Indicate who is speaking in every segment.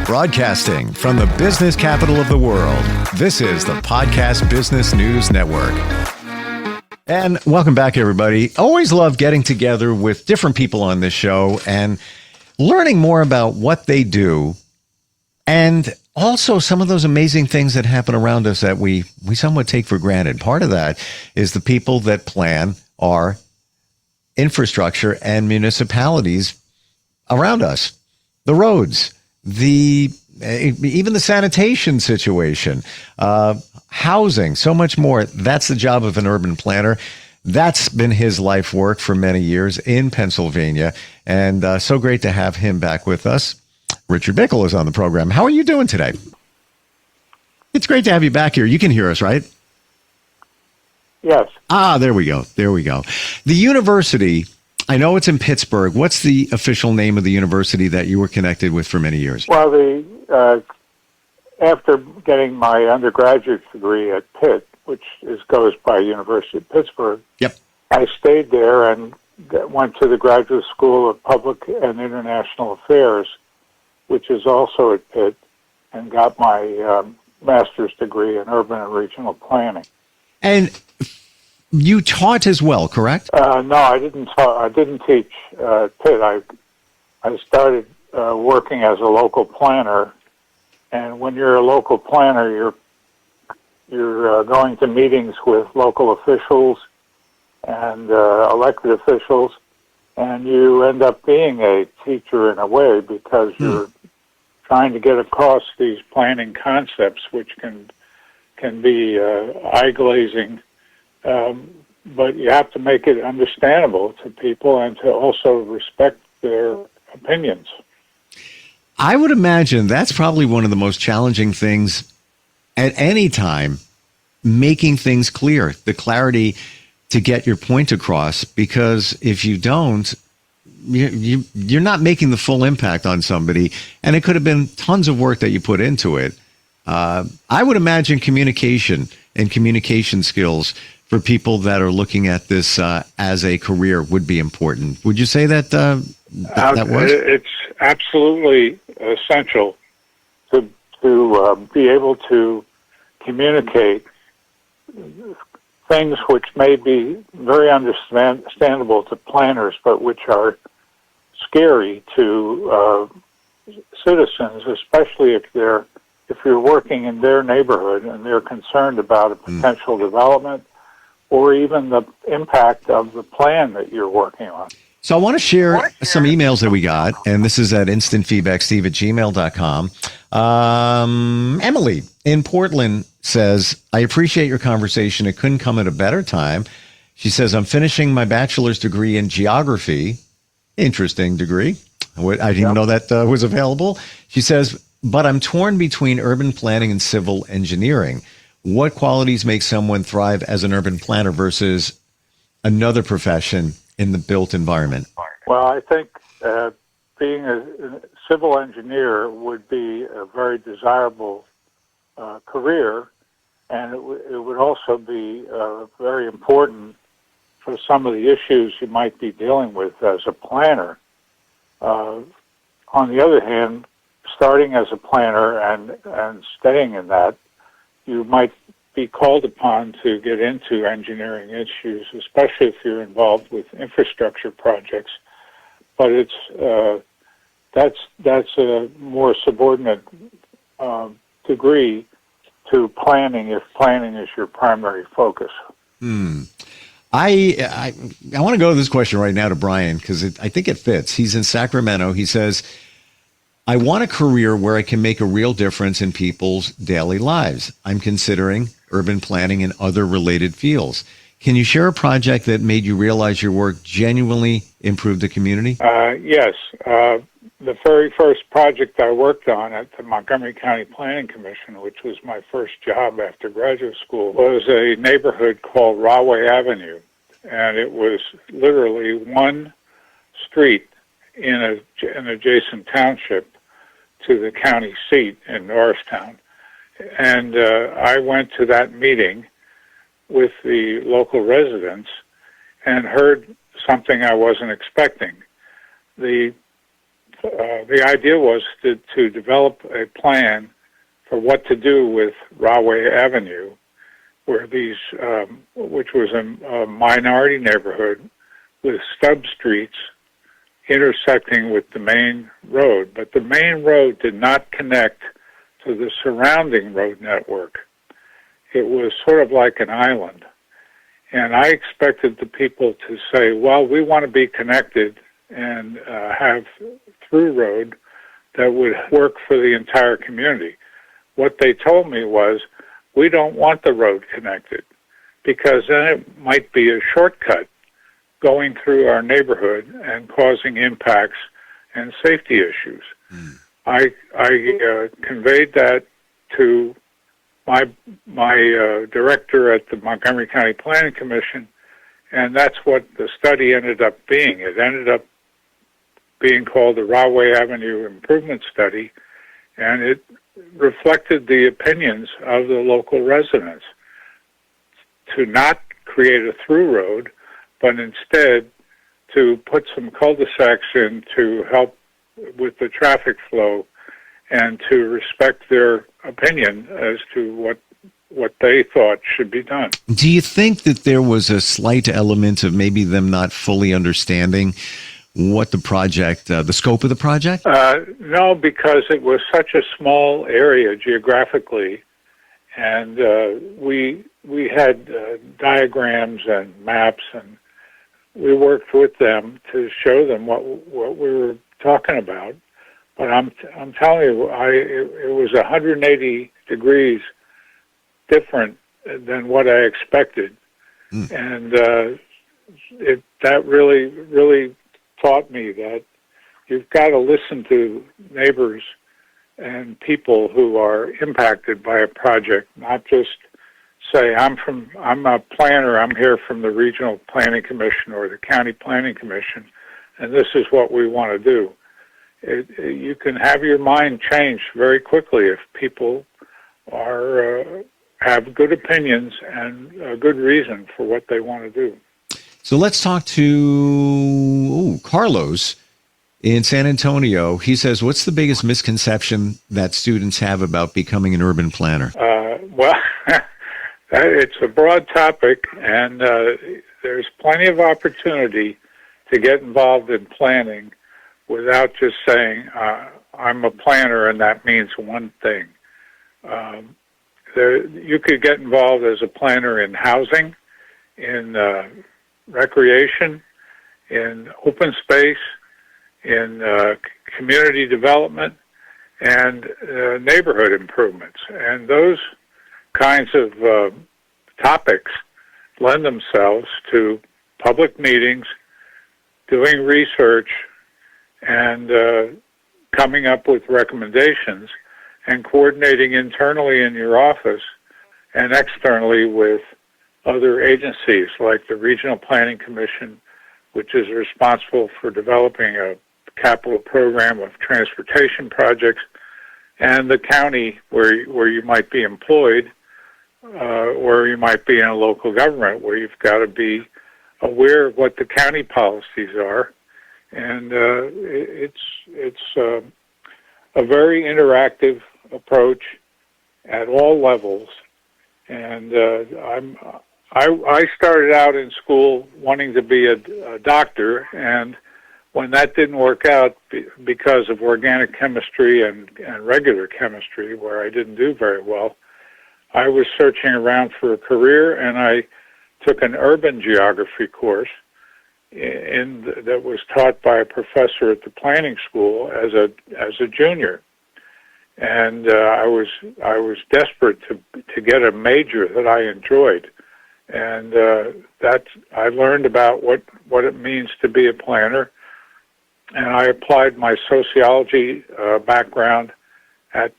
Speaker 1: Broadcasting from the business capital of the world, this is the Podcast Business News Network. And welcome back, everybody. Always love getting together with different people on this show and learning more about what they do, and also some of those amazing things that happen around us that we somewhat take for granted. Part of that is the people that plan our infrastructure and municipalities around us, the roads, even the sanitation situation, housing, so much more. That's the job of an urban planner. That's been his life work for many years in Pennsylvania, and so great to have him back with us. Richard Bickel is on the program. How are you doing today? It's great to have you back here. You can hear us, right?
Speaker 2: Yes.
Speaker 1: There we go. The university, I know it's in Pittsburgh. What's the official name of the university that you were connected with for many years?
Speaker 2: Well, after getting my undergraduate degree at Pitt, which goes by University of Pittsburgh,
Speaker 1: yep,
Speaker 2: I stayed there and went to the Graduate School of Public and International Affairs, which is also at Pitt, and got my master's degree in urban and regional planning. And
Speaker 1: you taught as well, correct?
Speaker 2: No, I didn't teach at Pitt. I started working as a local planner, and when you're a local planner, you're going to meetings with local officials and elected officials, and you end up being a teacher in a way because you're trying to get across these planning concepts, which can be eye-glazing, but you have to make it understandable to people and to also respect their opinions.
Speaker 1: I would imagine that's probably one of the most challenging things at any time, making things clear, the clarity to get your point across, because if you don't, you're not making the full impact on somebody, and it could have been tons of work that you put into it. I would imagine communication and communication skills for people that are looking at this as a career would be important. Would you say that that was?
Speaker 2: It's absolutely essential to be able to communicate things which may be very understandable to planners, but which are scary to citizens, especially if you're working in their neighborhood and they're concerned about a potential development or even the impact of the plan that you're working on.
Speaker 1: So I want to share some emails that we got, and this is at instantfeedbacksteve@gmail.com. Emily in Portland says, I appreciate your conversation. It couldn't come at a better time. She says, I'm finishing my bachelor's degree in geography. Interesting degree. I didn't even know that was available. She says, but I'm torn between urban planning and civil engineering. What qualities make someone thrive as an urban planner versus another profession in the built environment?
Speaker 2: Well, I think being a civil engineer would be a very desirable career, and it would also be very important for some of the issues you might be dealing with as a planner. On the other hand, starting as a planner and staying in that, you might be called upon to get into engineering issues, especially if you're involved with infrastructure projects. But that's a more subordinate degree to planning if planning is your primary focus.
Speaker 1: I want to go to this question right now to Brian because I think it fits. He's in Sacramento. He says, I want a career where I can make a real difference in people's daily lives. I'm considering urban planning and other related fields. Can you share a project that made you realize your work genuinely improved the community?
Speaker 2: Yes. The very first project I worked on at the Montgomery County Planning Commission, which was my first job after graduate school, was a neighborhood called Rahway Avenue. And it was literally one street in an adjacent township to the county seat in Norristown. And I went to that meeting with the local residents and heard something I wasn't expecting. The the idea was to develop a plan for what to do with Rahway Avenue, where which was a minority neighborhood with stub streets intersecting with the main road. But the main road did not connect to the surrounding road network. It was sort of like an island. And I expected the people to say, well, we want to be connected and have through road that would work for the entire community. What they told me was, we don't want the road connected because then it might be a shortcut going through our neighborhood and causing impacts and safety issues. I conveyed that to my director at the Montgomery County Planning Commission, and that's what the study ended up being. It ended up being called the Rahway Avenue Improvement Study, and it reflected the opinions of the local residents to not create a through road, but instead to put some cul-de-sacs in to help with the traffic flow and to respect their opinion as to what they thought should be done.
Speaker 1: Do you think that there was a slight element of maybe them not fully understanding what the project, the scope of the project?
Speaker 2: No, because it was such a small area geographically, and we had diagrams and maps, and we worked with them to show them what we were talking about. But I'm telling you, it was 180 degrees different than what I expected, and that really taught me that you've got to listen to neighbors and people who are impacted by a project, not just say, I'm a planner, I'm here from the Regional Planning Commission or the County Planning Commission, and this is what we want to do. You can have your mind changed very quickly if people have good opinions and a good reason for what they want to do.
Speaker 1: So let's talk to Carlos in San Antonio. He says, what's the biggest misconception that students have about becoming an urban planner?
Speaker 2: Well, it's a broad topic, and there's plenty of opportunity to get involved in planning without just saying, I'm a planner and that means one thing. You could get involved as a planner in housing, in recreation, in open space, in community development, and neighborhood improvements. And those kinds of topics lend themselves to public meetings, doing research, and coming up with recommendations, and coordinating internally in your office and externally with other agencies like the Regional Planning Commission, which is responsible for developing a capital program of transportation projects, and the county where you might be employed, or you might be in a local government where you've got to be aware of what the county policies are. And it's a very interactive approach at all levels. And I started out in school wanting to be a doctor, and when that didn't work out because of organic chemistry and regular chemistry, where I didn't do very well, I was searching around for a career, and I took an urban geography course that was taught by a professor at the planning school as a junior. And I was desperate to get a major that I enjoyed, and I learned about what it means to be a planner, and I applied my sociology background at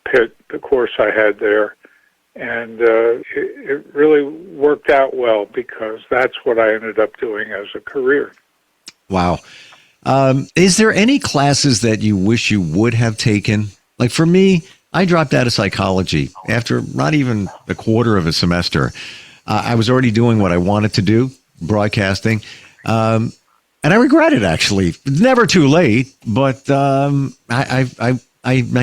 Speaker 2: Pitt, the course I had there, and it really worked out well because that's what I ended up doing as a career.
Speaker 1: Wow. Is there any classes that you wish you would have taken? Like for me, I dropped out of psychology after not even a quarter of a semester. I was already doing what I wanted to do, broadcasting. And And I regret it, actually. Never too late, but I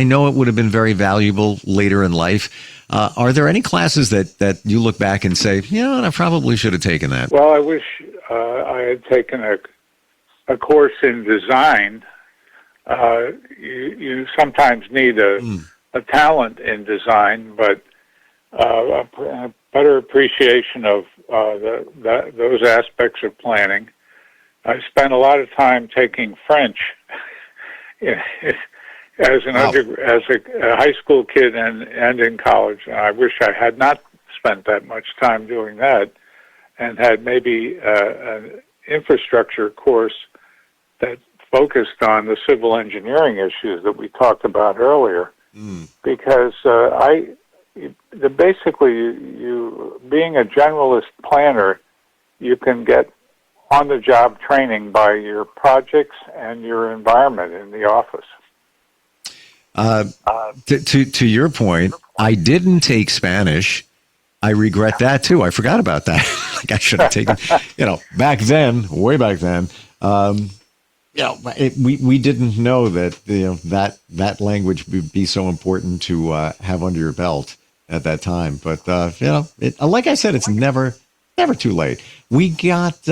Speaker 1: know it would have been very valuable later in life. Are there any classes that you look back and say, I probably should have taken that?
Speaker 2: Well, I wish I had taken a course in design. You sometimes need a talent in design, but a better appreciation of those aspects of planning. I spent a lot of time taking French as a high school kid and in college. I wish I had not spent that much time doing that, and had maybe an infrastructure course that focused on the civil engineering issues that we talked about earlier. Because basically, you being a generalist planner, you can get on-the-job training by your projects and your environment in the office.
Speaker 1: To your point, I didn't take Spanish. I regret that too. I forgot about that. Like I should have taken, back then, way back then. We didn't know that that language would be so important to have under your belt at that time. But like I said, it's never too late. We got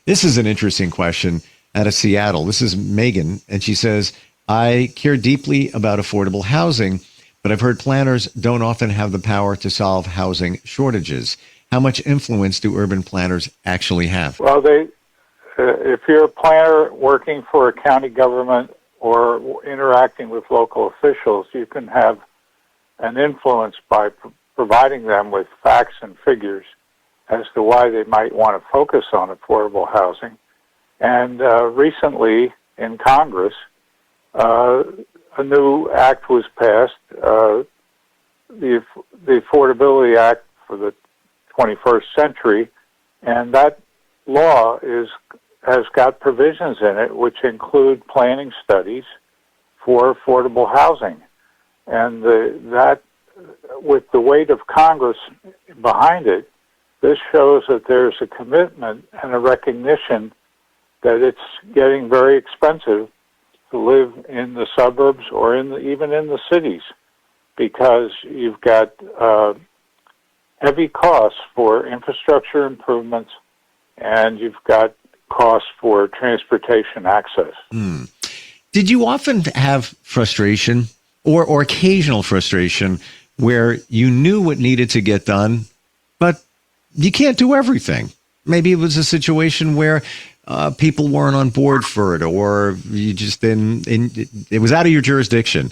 Speaker 1: this is an interesting question out of Seattle. This is Megan, and she says, I care deeply about affordable housing, but I've heard planners don't often have the power to solve housing shortages. How much influence do urban planners actually have?
Speaker 2: Well, if you're a planner working for a county government or interacting with local officials, you can have an influence by providing them with facts and figures as to why they might want to focus on affordable housing. And recently in Congress, a new act was passed, the Affordability Act for the 21st century, and that law has got provisions in it which include planning studies for affordable housing. And that, with the weight of Congress behind it, this shows that there's a commitment and a recognition that it's getting very expensive to live in the suburbs or even in the cities, because you've got heavy costs for infrastructure improvements, and you've got costs for transportation access.
Speaker 1: Did you often have frustration or occasional frustration where you knew what needed to get done, but you can't do everything? Maybe it was a situation where people weren't on board for it, or you just didn't. It was out of your jurisdiction.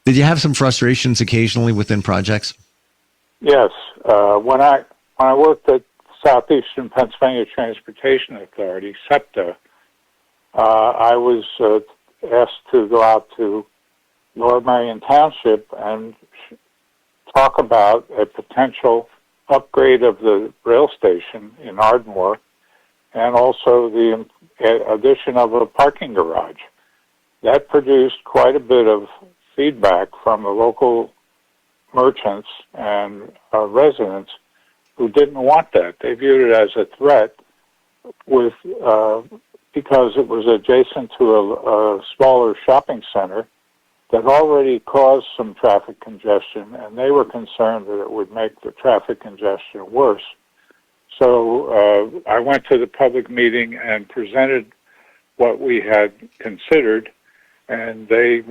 Speaker 1: Did you have some frustrations occasionally within projects?
Speaker 2: Yes. When I worked at Southeastern Pennsylvania Transportation Authority, SEPTA, I was asked to go out to Lower Merion Township and talk about a potential upgrade of the rail station in Ardmore, and also the addition of a parking garage. That produced quite a bit of feedback from the local merchants and residents who didn't want that. They viewed it as a threat because it was adjacent to a smaller shopping center that already caused some traffic congestion, and they were concerned that it would make the traffic congestion worse. So I went to the public meeting and presented what we had considered, and they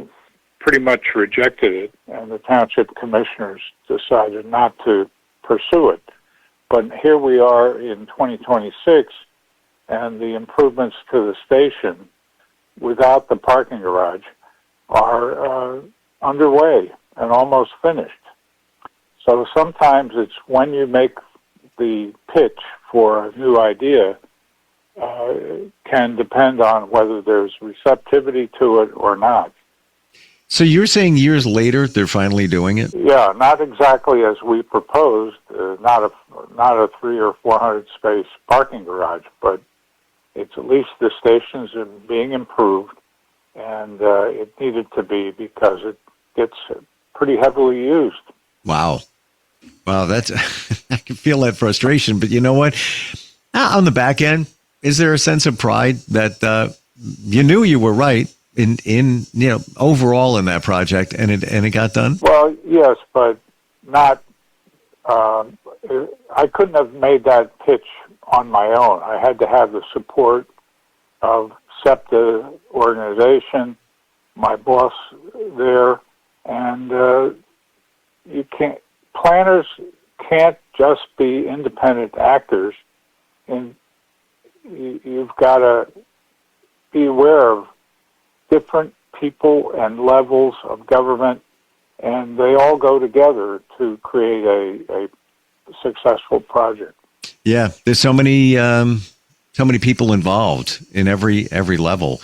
Speaker 2: pretty much rejected it, and the township commissioners decided not to pursue it. But here we are in 2026, and the improvements to the station without the parking garage are underway and almost finished. So sometimes it's when you make the pitch for a new idea can depend on whether there's receptivity to it or not.
Speaker 1: So you're saying years later they're finally doing it?
Speaker 2: Yeah, not exactly as we proposed, not a 300 or 400 space parking garage, but it's at least the stations are being improved, and it needed to be because it gets pretty heavily used.
Speaker 1: Wow, that's I can feel that frustration. But you know what? On the back end, is there a sense of pride that you knew you were right in overall in that project, and it got done?
Speaker 2: Well, yes, but not. I couldn't have made that pitch on my own. I had to have the support of SEPTA organization, my boss there, and planners can't just be independent actors, and you've got to be aware of different people and levels of government, and they all go together to create a successful project.
Speaker 1: Yeah, there's so many people involved in every level.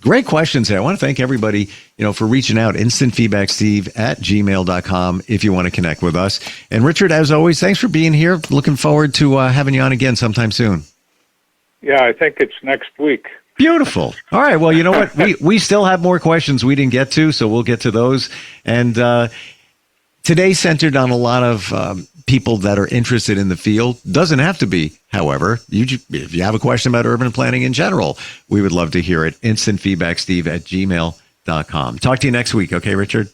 Speaker 1: Great questions there. I want to thank everybody, for reaching out. instantfeedbacksteve@gmail.com if you want to connect with us. And Richard, as always, thanks for being here. Looking forward to having you on again sometime soon.
Speaker 2: Yeah, I think it's next week.
Speaker 1: Beautiful. All right. Well, you know what? We still have more questions we didn't get to, so we'll get to those. And today centered on a lot of people that are interested in the field. Doesn't have to be, however. If you have a question about urban planning in general, we would love to hear it. instantfeedbacksteve@gmail.com. Talk to you next week. Okay, Richard?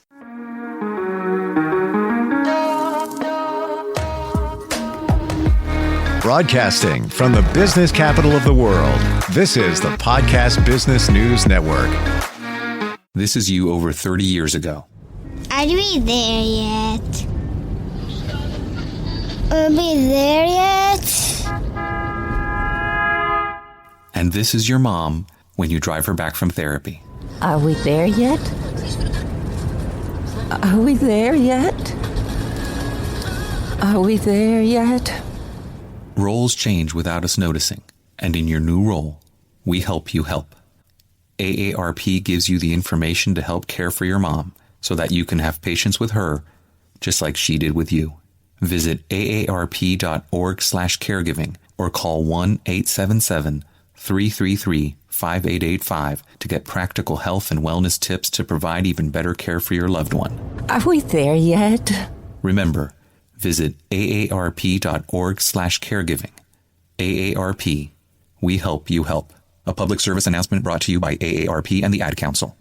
Speaker 1: Broadcasting from the business capital of the world, this is the Podcast Business News Network.
Speaker 3: This is you over 30 years ago.
Speaker 4: Are we there yet? Are we there yet?
Speaker 3: And this is your mom when you drive her back from therapy.
Speaker 5: Are we there yet? Are we there yet? Are we there yet?
Speaker 3: Roles change without us noticing, and in your new role, we help you help. AARP gives you the information to help care for your mom so that you can have patience with her, just like she did with you. Visit aarp.org/caregiving or call 1-877-333-5885 to get practical health and wellness tips to provide even better care for your loved one.
Speaker 5: Are we there yet?
Speaker 3: Remember, visit aarp.org/caregiving. AARP, we help you help. A public service announcement brought to you by AARP and the Ad Council.